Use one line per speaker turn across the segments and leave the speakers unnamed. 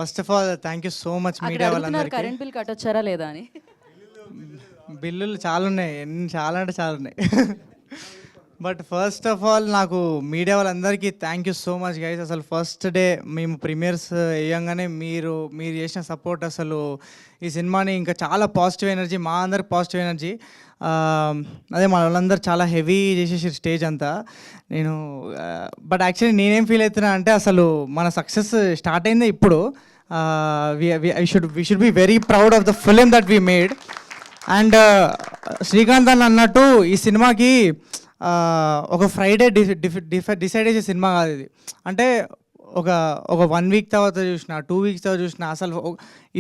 First of all thank you so much media వాళ్ళందరికీ.
Current bill కట్టొచ్చారా లేదా అని.
బిల్లులు చాలా ఉన్నాయి, చాలా అంటే చాలా ఉన్నాయి. బట్ ఫస్ట్ ఆఫ్ ఆల్ నాకు మీడియా వాళ్ళందరికీ thank you so much guys. అసలు ఫస్ట్ డే మేము ప్రీమియర్స్ వేయంగానే మీరు చేసిన సపోర్ట్, అసలు ఈ సినిమాని ఇంకా చాలా పాజిటివ్ ఎనర్జీ, మా అందరికి పాజిటివ్ ఎనర్జీ. అదే మన వాళ్ళందరూ చాలా హెవీ చేసేసి స్టేజ్ అంతా. నేను బట్ యాక్చువల్లీ నేనేం ఫీల్ అవుతున్నా అంటే, అసలు మన సక్సెస్ స్టార్ట్ అయిందే ఇప్పుడు. We should be very proud of the film that we made. And Srikanth అని అన్నట్టు ఈ సినిమాకి ఒక ఫ్రైడే డిసైడ్ చేసే సినిమా కాదు ఇది. అంటే ఒక 1 వీక్ తర్వాత చూసిన, 2 వీక్స్ తర్వాత చూసిన, అసలు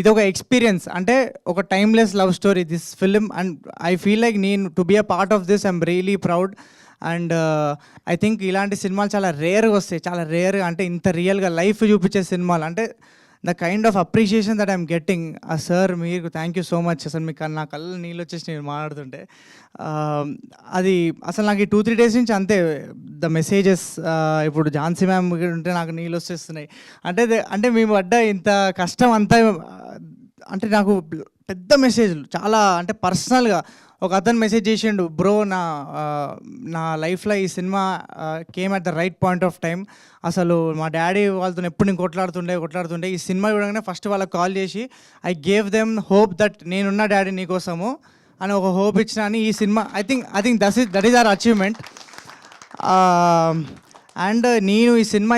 ఇది ఒక ఎక్స్పీరియన్స్. అంటే ఒక timeless love story this film. And I feel like నేను to be a part of this, I'm really proud. And I think ఇలాంటి సినిమాలు చాలా రేర్గా వస్తాయి, చాలా రేర్గా. అంటే ఇంత రియల్గా లైఫ్ చూపించే సినిమాలు, అంటే the kind of appreciation that I'm getting. Sir మీకు థ్యాంక్ యూ సో మచ్. అసలు మీకు నా కళ్ళ నీళ్ళు వచ్చేసి నేను మాట్లాడుతుంటే అది అసలు నాకు ఈ 2-3 డేస్ నుంచి అంతే. ద మెసేజెస్, ఇప్పుడు ఝాన్సీ మ్యామ్ ఉంటే నాకు నీళ్ళు వచ్చేస్తున్నాయి. అంటే మేము పడ్డ ఇంత కష్టం అంతా, అంటే నాకు పెద్ద మెసేజ్లు చాలా, అంటే పర్సనల్గా ఒక అతను మెసేజ్ చేసిండు, బ్రో నా లైఫ్లో ఈ cinema came at the right point of time. అసలు మా డాడీ వాళ్ళతో ఎప్పుడు నేను కొట్లాడుతుండే ఈ సినిమా చూడగానే ఫస్ట్ వాళ్ళకి కాల్ చేసి I gave them hope that నేనున్న డాడీ నీకోసము అని ఒక హోప్ ఇచ్చిన అని. ఈ cinema I think that is our achievement. And నేను ఈ సినిమా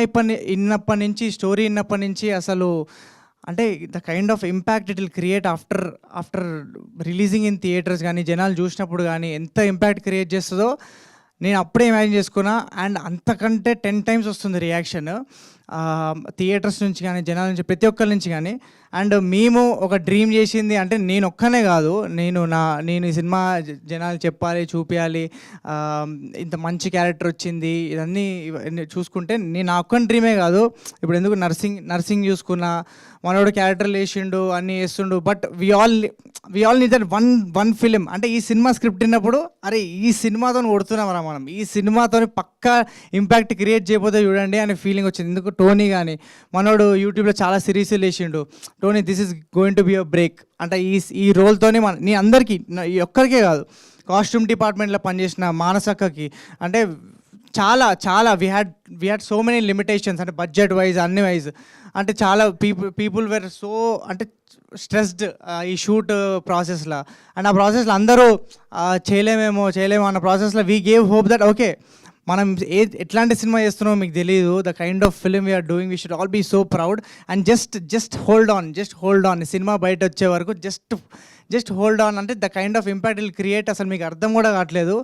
విన్నప్పటి నుంచి, స్టోరీ విన్నప్పటి నుంచి, అసలు అంటే the kind of impact it will create after releasing in theatres కానీ, జనాలు చూసినప్పుడు కానీ ఎంత ఇంపాక్ట్ క్రియేట్ చేస్తుందో నేను అప్పుడే ఇమాజిన్ చేసుకున్నా. అండ్ అంతకంటే 10 times వస్తుంది రియాక్షన్ థియేటర్స్ నుంచి కానీ, జనాల నుంచి, ప్రతి ఒక్కరి నుంచి కానీ. అండ్ మేము ఒక డ్రీమ్ చేసింది అంటే నేను ఒక్కనే కాదు, నేను ఈ సినిమా జనాలు చెప్పాలి, చూపించాలి, ఇంత మంచి క్యారెక్టర్ వచ్చింది, ఇవన్నీ చూసుకుంటే నేను నా ఒక్కని డ్రీమే కాదు. ఇప్పుడు ఎందుకు నర్సింగ్ చూసుకున్నా, మనోడు క్యారెక్టర్లు వేసిండు, అన్నీ వేస్తుండు. But we all need that one film. అంటే ఈ సినిమా స్క్రిప్ట్ విన్నప్పుడు అరే ఈ సినిమాతో కొడుతున్నామరా మనం, ఈ సినిమాతో పక్కా ఇంపాక్ట్ క్రియేట్ చేయబోతే చూడండి అనే ఫీలింగ్ వచ్చింది. ఎందుకు టోనీ కానీ, మనోడు యూట్యూబ్లో చాలా సిరీస్లు వేసిండు, Tony this is going to be a break. అంటే ఈ రోల్తోనే నీ అందరికీ, ఒక్కరికే కాదు, కాస్ట్యూమ్ డిపార్ట్మెంట్లో పనిచేసిన మానసక్కకి, అంటే చాలా we had so many limitations, అంటే బడ్జెట్ వైజ్, అన్ని వైజ్. అంటే చాలా పీపుల్ వేర్ సో అంటే స్ట్రెస్డ్ ఈ షూట్ ప్రాసెస్లో. అండ్ ఆ ప్రాసెస్లో అందరూ చేయలేమేమో అన్న ప్రాసెస్లో we gave hope that okay మనం ఎట్లాంటి సినిమా చేస్తున్నామో మీకు తెలియదు, the kind of film we're doing, we should all be so proud. And just hold on సినిమా బయట వచ్చే వరకు జస్ట్ హోల్డ్ ఆన్. అంటే the kind of impact will create అసలు మీకు అర్థం కూడా కావట్లేదు,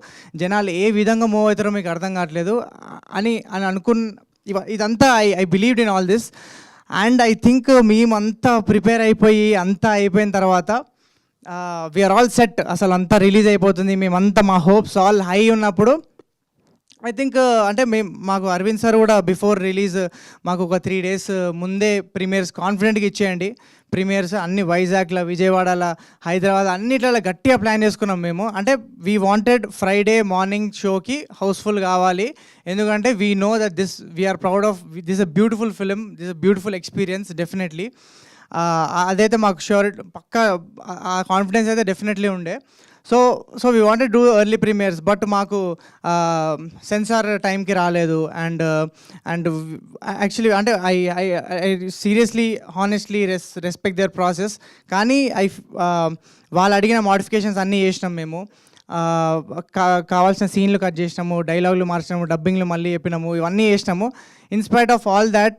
జనాలు ఏ విధంగా మూవ్ అవుతారో మీకు అర్థం కావట్లేదు అని ఇదంతా I believed in all this. And I think మేమంతా ప్రిపేర్ అయిపోయి అంతా అయిపోయిన తర్వాత వీఆర్ ఆల్ సెట్, అసలు అంతా రిలీజ్ అయిపోతుంది, మేమంతా మా హోప్స్ ఆల్ హై ఉన్నప్పుడు ఐ థింక్ అంటే మాకు అరవింద్ సార్ కూడా బిఫోర్ రిలీజ్ మాకు ఒక 3 days ముందే ప్రీమియర్స్ కాన్ఫిడెంట్గా ఇచ్చేయండి. ప్రీమియర్స్ అన్ని వైజాగ్లో, విజయవాడలో, హైదరాబాద్ అన్నిట్లలో గట్టిగా ప్లాన్ చేసుకున్నాం మేము. అంటే వీ వాంటెడ్ ఫ్రైడే మార్నింగ్ షోకి హౌస్ఫుల్ కావాలి, ఎందుకంటే we know that we're proud of this a beautiful film, this a beautiful experience definitely. అదైతే మాకు పక్కా ఆ కాన్ఫిడెన్స్ అయితే డెఫినెట్లీ ఉండే. So we wanted do early premieres, but మాకు సెన్సార్ టైంకి రాలేదు. అండ్ యాక్చువల్లీ అంటే I seriously honestly respect their process. కానీ వాళ్ళు అడిగిన మోడిఫికేషన్స్ అన్నీ చేసినాం మేము. కావాల్సిన సీన్లు కట్ చేసినాము, డైలాగులు మార్చినాము, డబ్బింగ్లు మళ్ళీ చెప్పినాము, ఇవన్నీ చేసినాము. In spite of all that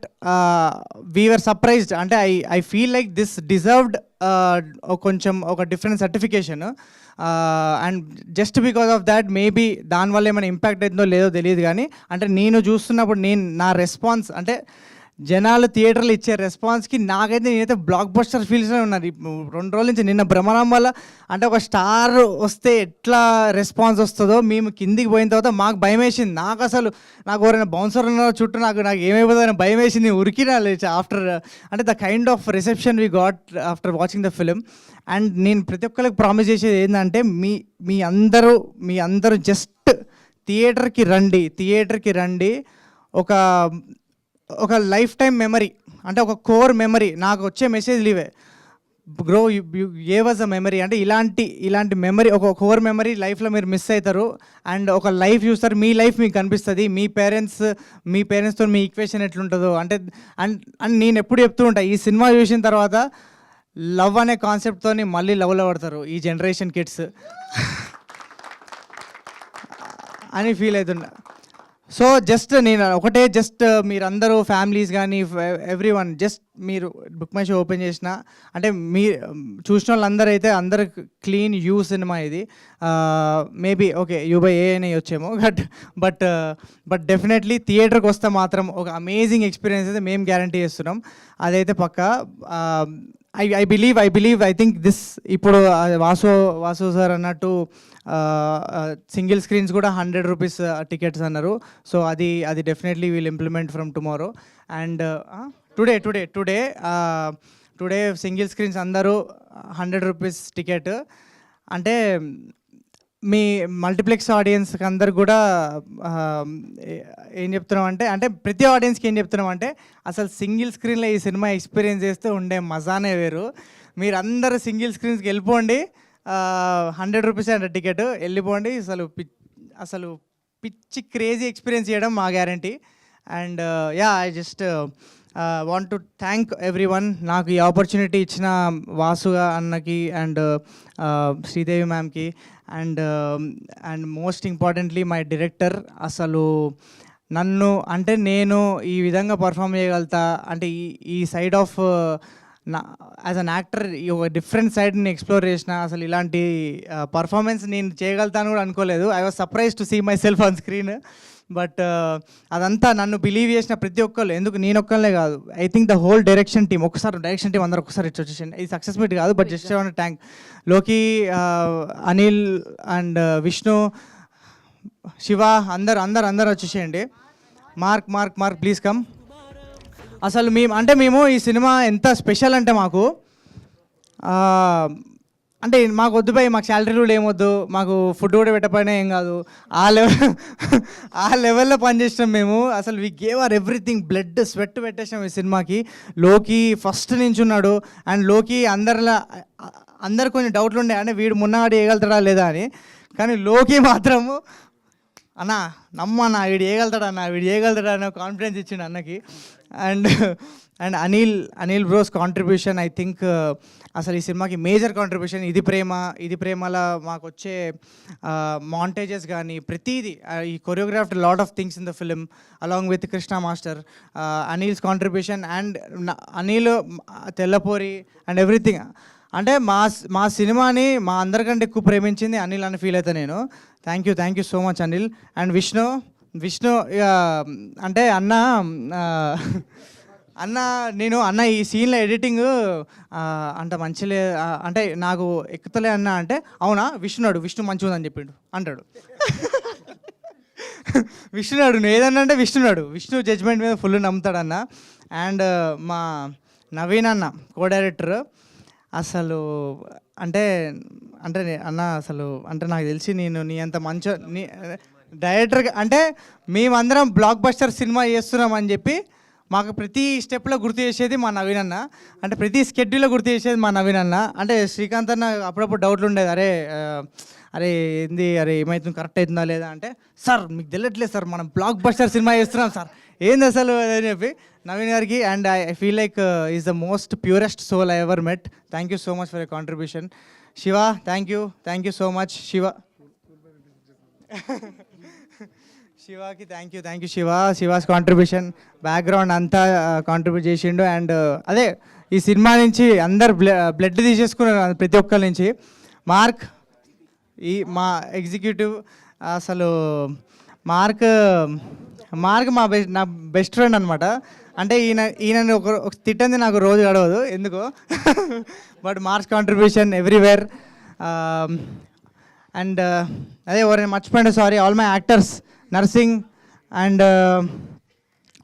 we were surprised. అంటే I feel like this deserved కొంచెం ఒక different certification. And just because of that maybe దానివల్ల ఏమైనా ఇంపాక్ట్ అవుతుందో లేదో తెలియదు, కానీ అంటే నేను చూస్తున్నప్పుడు నా రెస్పాన్స్, అంటే జనాలు థియేటర్లు ఇచ్చే రెస్పాన్స్కి నేనైతే బ్లాక్ బస్టర్ ఫీల్స్లో ఉన్నారు. 2 రోజుల నుంచి నిన్న భ్రమణం వల్ల, అంటే ఒక స్టార్ వస్తే ఎట్లా రెస్పాన్స్ వస్తుందో మేము కిందికి పోయిన తర్వాత మాకు భయం వేసింది. నాకు ఎవరైనా బౌన్సర్ ఉన్న చుట్టూ నాకు ఏమైపోతుందని భయం వేసింది, ఉరికినా ఆఫ్టర్, అంటే the kind of reception we got after watching the film. And నేను ప్రతి ఒక్కరికి ప్రామిస్ చేసేది ఏంటంటే మీ అందరూ జస్ట్ థియేటర్కి రండి, ఒక లైఫ్ టైం మెమరీ, అంటే ఒక కోర్ మెమరీ నాకు వచ్చే మెసేజ్లు ఇవే. Grow you A was a memory అంటే ఇలాంటి మెమరీ ఒక కోర్ మెమరీ లైఫ్లో మీరు మిస్ అవుతారు. అండ్ ఒక లైఫ్ చూస్తారు, మీ లైఫ్ మీకు కనిపిస్తుంది, మీ పేరెంట్స్తో మీ ఈక్వేషన్ ఎట్లుంటుందో అంటే. అండ్ నేను ఎప్పుడు చెప్తూ ఉంటా, ఈ సినిమా చూసిన తర్వాత లవ్ అనే కాన్సెప్ట్తో మళ్ళీ లవ్లో పడతారు ఈ జనరేషన్ కిడ్స్ అని ఫీల్ అవుతుండే. సో జస్ట్ నేను ఒకటే మీరందరూ ఫ్యామిలీస్ కానీ ఎవ్రీ వన్ మీరు బుక్ మై షో ఓపెన్ చేసిన అంటే మీ చూసిన వాళ్ళందరూ అయితే అందరు క్లీన్ యూ సినిమా ఇది. మేబీ ఓకే యూ/ఏ అయినా వచ్చేమో బట్ డెఫినెట్లీ థియేటర్కి వస్తే మాత్రం ఒక అమేజింగ్ ఎక్స్పీరియన్స్ అయితే మేము గ్యారంటీ చేస్తున్నాం, అదైతే పక్కా. I believe I think this ఇప్పుడు వాసు సార్ అన్నట్టు సింగిల్ స్క్రీన్స్ కూడా 100 రూపీస్ టికెట్స్ అన్నారు. సో అది definitely will implement from tomorrow. And today single screens అందరూ 100 రూపీస్ టికెట్ అంటే మీ మల్టీప్లెక్స్ ఆడియన్స్కి అందరు కూడా ఏం చెప్తున్నాం అంటే ప్రతి ఆడియన్స్కి ఏం చెప్తున్నాం అంటే అసలు సింగిల్ స్క్రీన్లో ఈ సినిమా ఎక్స్పీరియన్స్ చేస్తే ఉండే మజానే వేరు. మీరు అందరు సింగిల్ స్క్రీన్స్కి వెళ్ళిపోండి, 100 రూపీస్ అంటే టికెట్, వెళ్ళిపోండి. అసలు పిచ్చి క్రేజీ ఎక్స్పీరియన్స్ చేయడం మా guarantee. And I just want to thank everyone, నాకు ఈ ఆపర్చునిటీ ఇచ్చిన వాసుగా అన్నకి అండ్ శ్రీదేవి మ్యామ్కి and most importantly my director. అసలు నేను ఈ విధంగా పర్ఫామ్ చేయగలుగుతా అంటే ఈ side of as an actor ఒక డిఫరెంట్ సైడ్ని ఎక్స్ప్లోర్ చేసిన, అసలు ఇలాంటి పర్ఫార్మెన్స్ నేను చేయగలుగుతాను కూడా అనుకోలేదు. I was surprise to see myself on screen. But అదంతా నన్ను బిలీవ్ చేసిన ప్రతి ఒక్కళ్ళు, ఎందుకు నేను ఒక్కళ్ళే కాదు, I think the whole direction team అందరూ ఒకసారి వచ్చేసింది. ఇది సక్సెస్ మీట్ కాదు, బట్ జస్ట్ థ్యాంక్ లోకి, అనిల్ అండ్ విష్ణు, శివ అందరు వచ్చేసేయండి. Mark please come. అసలు మేము ఈ సినిమా ఎంత స్పెషల్ అంటే మాకు మాకు వద్దు భయ్, మాకు శాలరీ కూడా ఏమొద్దు, మాకు ఫుడ్ కూడా పెట్టకపోయినా ఏం కాదు, ఆ లెవెల్లో పనిచేసినాం మేము. అసలు we gave our everything, blood sweat పెట్టేసాం ఈ సినిమాకి. లోకి ఫస్ట్ నుంచి ఉన్నాడు అండ్ లోకి అందరు కొంచెం డౌట్లు ఉండే అంటే వీడు మున్నవాడు వేయగలుగుతాడా లేదా అని. కానీ లోకి మాత్రము అన్న నమ్మన్నా వీడు వేయగలుగుతాడా అన్న కాన్ఫిడెన్స్ ఇచ్చిండు అన్నకి. And Anil bros contribution I think అసలు ఈ సినిమాకి మేజర్ కాంట్రిబ్యూషన్. ఇది ప్రేమలా మాకు వచ్చే మాంటేజెస్ కానీ ప్రతిదీ, ఈ choreographed lot of things in the film along with Krishna master, Anil's contribution and Anil Tellapori and everything. అంటే మా సినిమాని మా అందరికంటే ఎక్కువ ప్రేమించింది అనిల్ అని ఫీల్ అవుతా నేను. Thank you so much Anil. And Vishnu అంటే అన్న ఈ సీన్లో ఎడిటింగ్ అంత మంచిలే అంటే నాకు ఎక్కుతలే అంటే అవునా విష్ణు మంచిగా ఉందని చెప్పిండు అంటాడు. విష్ణు ఏదన్నా విష్ణు జడ్జ్మెంట్ మీద ఫుల్ నమ్ముతాడన్న. అండ్ మా నవీన్ అన్న కో డైరెక్టర్, అసలు అంటే నాకు తెలిసి నీ అంత నీ డైరెక్టర్ అంటే మేమందరం బ్లాక్ బస్టర్ సినిమా చేస్తున్నాం అని చెప్పి మాకు ప్రతి స్టెప్లో గుర్తు చేసేది మా నవీన్ అన్న, అంటే ప్రతి స్కెడ్యూల్లో గుర్తు చేసేది మా నవీన్ అన్న. అంటే శ్రీకాంత్ అన్న అప్పుడప్పుడు డౌట్లు ఉండేది, అరే ఏమవుతుంది, కరెక్ట్ అవుతుందా లేదా అంటే, సార్ మీకు తెలియట్లేదు సార్ మనం బ్లాక్ బస్టర్ సినిమా చేస్తున్నాం సార్, ఏంది అసలు అని చెప్పి నవీన్ గారికి. And I feel like is the most purest soul I ever met. Thank you so much for your contribution. Shiva thank you so much. శివాకి thank you Shiva's contribution, background అంతా కాంట్రిబ్యూట్ చేసిండు. అండ్ అదే ఈ సినిమా నుంచి అందరు బ్లడ్ తీసేసుకున్నారు ప్రతి ఒక్కరి నుంచి. మా ఎగ్జిక్యూటివ్ అసలు మార్క్ నా బెస్ట్ ఫ్రెండ్ అనమాట. అంటే ఈయన ఒక తిట్టంది నాకు రోజు గడవదు ఎందుకో, but Mark's contribution everywhere. And అదే ఎవరైనా మర్చిపోయింది sorry, all my actors, Narsing and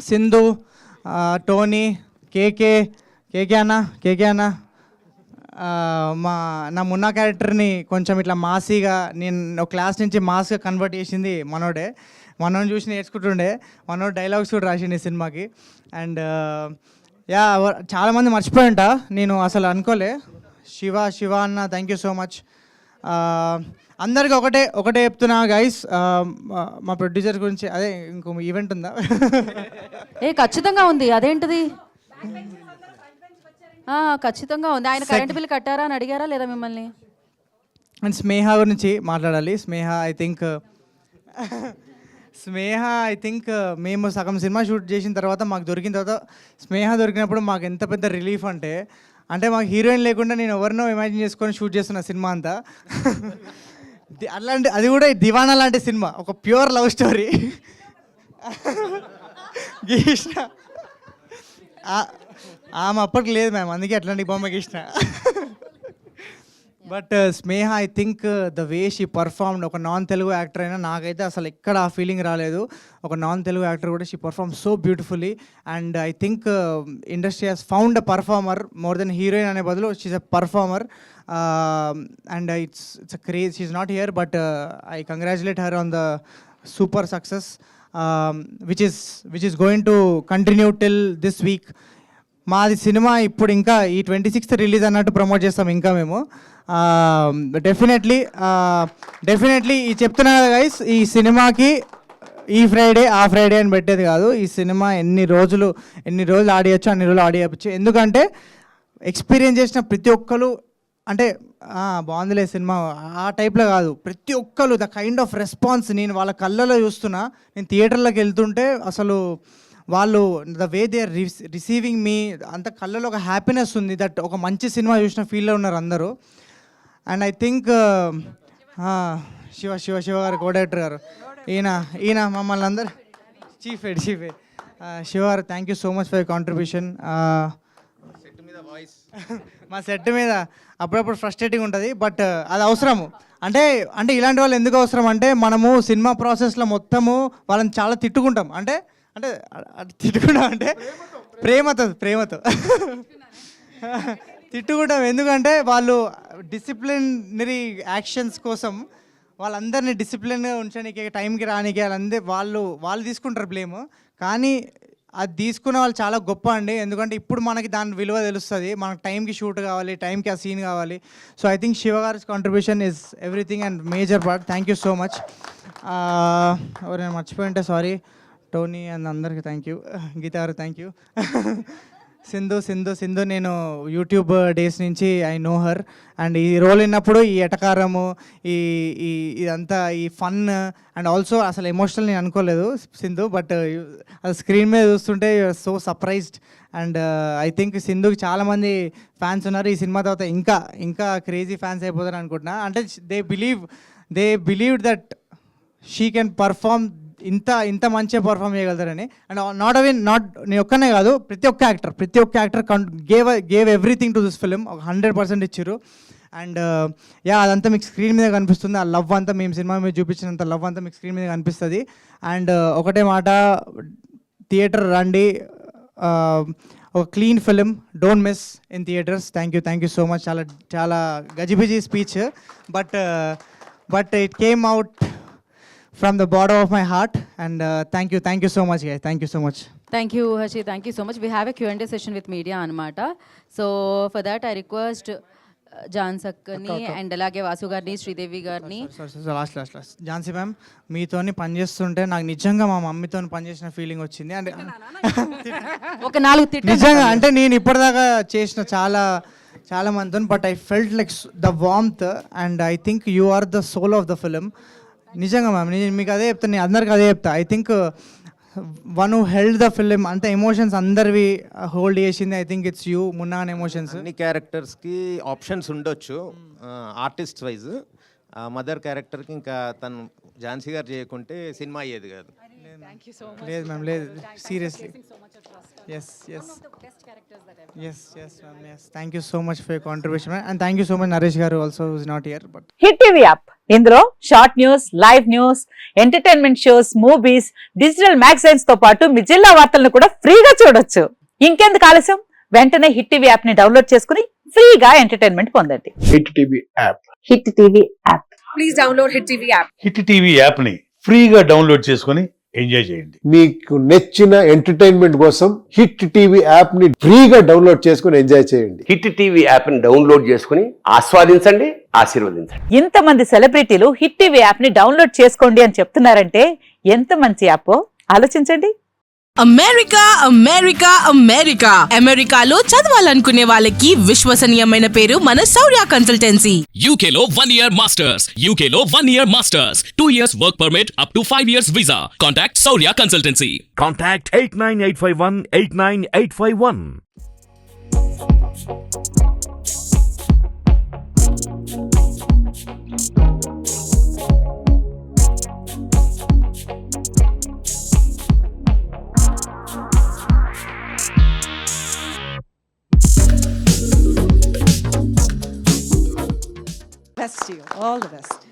Sindhu, Tony, KK అన్న నా మున్నా క్యారెక్టర్ని కొంచెం ఇట్లా మాసీగా నేను ఒక క్లాస్ నుంచి మాస్గా కన్వర్ట్ చేసింది మనోడిని చూసి నేర్చుకుంటుండే. మనోడు డైలాగ్స్ కూడా రాసిండు ఈ సినిమాకి. అండ్ యా చాలామంది మర్చిపోయింట, నేను అసలు అనుకోలే. శివ అన్న థ్యాంక్ యూ సో మచ్. అందరికి ఒకటే చెప్తున్నా గైస్, మా ప్రొడ్యూసర్ గురించి. అదే ఇంకో ఈవెంట్ ఉందా?
ఖచ్చితంగా ఉంది. అదేంటిది? ఖచ్చితంగా ఉంది. ఆయన కరెంట్ బిల్ కట్టారా అని అడిగారా లేదా మిమ్మల్ని?
అండ్ స్నేహ గురించి మాట్లాడాలి. స్నేహ ఐ థింక్ మేము సగం సినిమా షూట్ చేసిన తర్వాత మాకు దొరికిన తర్వాత స్నేహ దొరికినప్పుడు మాకు ఎంత పెద్ద రిలీఫ్ అంటే మాకు హీరోయిన్ లేకుండా నేను ఎవరినో ఇమాజిన్ చేసుకొని షూట్ చేస్తున్న సినిమా అంతా. అలాంటి అది కూడా దివానా లాంటి సినిమా, ఒక ప్యూర్ లవ్ స్టోరీ. గీష్ణ ఆమె అప్పటికి లేదు మ్యామ్, అందుకే అట్లాంటి బొమ్మ గీష్ణ. But Sneha I think the way she performed, ఒక నాన్ తెలుగు యాక్టర్ అయినా నాకైతే అసలు ఎక్కడ ఆ ఫీలింగ్ రాలేదు. ఒక నాన్ తెలుగు యాక్టర్ కూడా she perform so beautifully. And I think industry has found a performer more than heroine అనే బదులు she's a performer. And it's a craze. She's not here but I congratulate her on the super success which is going to continue till this week. మాది cinema ఇప్పుడు ఇంకా ఈ 26th release అన్నట్టు promote చేస్తాం ఇంకా మేము. డెఫినెట్లీ ఈ చెప్తున్నా కదా గైస్, ఈ సినిమాకి ఈ ఫ్రైడే ఆ ఫ్రైడే అని పెట్టేది కాదు. ఈ సినిమా ఎన్ని రోజులు ఆడియచ్చు అన్ని రోజులు ఆడియచ్చు. ఎందుకంటే ఎక్స్పీరియన్స్ చేసిన ప్రతి ఒక్కరు అంటే బాగుందిలే సినిమా ఆ టైప్లో కాదు, ప్రతి ఒక్కరు ద కైండ్ ఆఫ్ రెస్పాన్స్ నేను వాళ్ళ కళ్ళలో చూస్తున్నా. నేను థియేటర్లోకి వెళ్తుంటే అసలు వాళ్ళు the way they are receiving me, అంత కళ్ళలో ఒక హ్యాపీనెస్ ఉంది దట్ ఒక మంచి సినిమా చూసిన ఫీల్లో ఉన్నారు అందరూ. అండ్ ఐ థింక్ శివ గారు కో డైరెక్టర్ గారు, ఈయన మమ్మల్ని అందరు చీఫ్ హెడ్ శివ గారు thank you so much for your contribution. మా సెట్ మీద అప్పుడప్పుడు ఫ్రస్ట్రేటింగ్ ఉంటుంది, బట్ అది అవసరము. అంటే ఇలాంటి వాళ్ళు ఎందుకు అవసరం అంటే మనము సినిమా ప్రాసెస్లో మొత్తము వాళ్ళని చాలా తిట్టుకుంటాం. అంటే తిట్టుకుంటాం అంటే ప్రేమతో తిట్టుకుంటాం. ఎందుకంటే వాళ్ళు డిసిప్లినరీ యాక్షన్స్ కోసం వాళ్ళందరినీ డిసిప్లిన్గా ఉంచడానికి, టైంకి రానికి వాళ్ళు తీసుకుంటారు బ్లేమ్. కానీ అది తీసుకున్న వాళ్ళు చాలా గొప్ప అండి. ఎందుకంటే ఇప్పుడు మనకి దాని విలువ తెలుస్తుంది. మనకు టైంకి షూట్ కావాలి, టైంకి ఆ సీన్ కావాలి. సో ఐ థింక్ శివ గారి contribution is everything and major part. Thank you so much. ఎవరైనా మర్చిపోయింటే సారీ. టోనీ అండ్ అందరికీ థ్యాంక్ యూ. గీత గారు థ్యాంక్ యూ. సింధు నేను యూట్యూబ్ డేస్ నుంచి ఐ నో హర్. అండ్ ఈ రోల్ విన్నప్పుడు ఈ ఎటకారము ఇదంతా ఈ ఫన్ అండ్ ఆల్సో అసలు ఎమోషనల్ నేను అనుకోలేదు సింధు, బట్ అది స్క్రీన్ మీద చూస్తుంటే so surprised. And I think సింధుకి చాలామంది ఫ్యాన్స్ ఉన్నారు. ఈ సినిమా తర్వాత ఇంకా క్రేజీ ఫ్యాన్స్ అయిపోతారు అనుకుంటున్నా. అంటే they believe that she can perform, ఇంత మంచిగా పర్ఫామ్ చేయగలుగుతారని. అండ్ నాట్ నేను ఒక్కనే కాదు, ప్రతి ఒక్క actor gave everything to this film. 100% ఇచ్చారు. అండ్ అదంతా మీకు స్క్రీన్ మీద కనిపిస్తుంది. ఆ లవ్ అంతా మేము సినిమా మీద చూపించినంత లవ్ అంతా మీకు స్క్రీన్ మీద కనిపిస్తుంది. అండ్ ఒకటే మాట, థియేటర్ రండి, ఒక clean film, don't miss in theatres. Thank you so much. చాలా గజిబిజి speech, but it came out from the bottom of my heart. And thank you so much guys. Thank you so much.
Thank you Hashi, thank you so much. We have a Q&A session with media anamata. So for that I request John Sakkani and alage Vasu garni, Sridevi garni.
Sorry, last Jansi ma'am, మీతోని పని చేస్తుంటే నాకు నిజంగా మా మమ్మీతోని పని చేసిన feeling వచ్చింది. అంటే
ఒక 4 తిట్టు
నిజంగా, అంటే నేను ఇప్పటిదాకా చేసిన చాలా మందితో, but I felt like the warmth and I think you are the soul of the film. నిజంగా మ్యామ్, నేను మీకు అదే చెప్తాను, నేను అందరికి అదే చెప్తా. I think one who held the film, అంత ఎమోషన్స్ అందరివి హోల్డ్ చేసింది I think it's you, Munna అనే ఎమోషన్స్.
అన్ని క్యారెక్టర్స్కి ఆప్షన్స్ ఉండొచ్చు ఆర్టిస్ట్ వైజ్. మదర్ క్యారెక్టర్కి ఇంకా తను ఝాన్సీ గారు చేయకుంటే సినిమా అయ్యేది కాదు.
లేదు మ్యామ్, లేదు, seriously. Yes ma'am, yes. Thank you so much for your contribution, and thank you so much Naresh garu also, who is not here. But
hit TV app, ఇందులో short news, live news, entertainment shows, movies, digital magazines తో పాటు మీ జిల్లా వార్తలను కూడా ఫ్రీగా చూడొచ్చు. ఇంకెందుకు ఆలస్యం, వెంటనే హిట్ టీవీ యాప్ ని డౌన్లోడ్ చేసుకుని ఫ్రీగా ఎంటర్టైన్మెంట్ పొందండి.
Hit TV app,
hit TV app,
please download hit TV app.
Hit TV app ని ఫ్రీగా డౌన్లోడ్ చేసుకొని ఎంజాయ్ చేయండి.
మీకు నచ్చిన ఎంటర్టైన్మెంట్ కోసం హిట్ టీవీ యాప్ ని ఫ్రీగా డౌన్లోడ్ చేసుకుని ఎంజాయ్ చేయండి.
హిట్ టీవీ యాప్ని డౌన్లోడ్ చేసుకుని ఆస్వాదించండి, ఆశీర్వదించండి.
ఇంతమంది సెలబ్రిటీలు హిట్ టీవీ యాప్ ని డౌన్లోడ్ చేసుకోండి అని చెప్తున్నారంటే ఎంత మంచి యాప్ ఆలోచించండి.
అమెరికా అమెరికా అమెరికా అమెరికాలో చదవాలనుకునే వాళ్ళకి విశ్వసనీయమైన పేరు మన శౌర్య కన్సల్టెన్సీ.
UK లో 1 year masters. UK లో 1 year masters. 2 years work permit up to 5 years visa. Contact Saurya Consultancy.
Contact 89851 89851.
Best to you. All the best.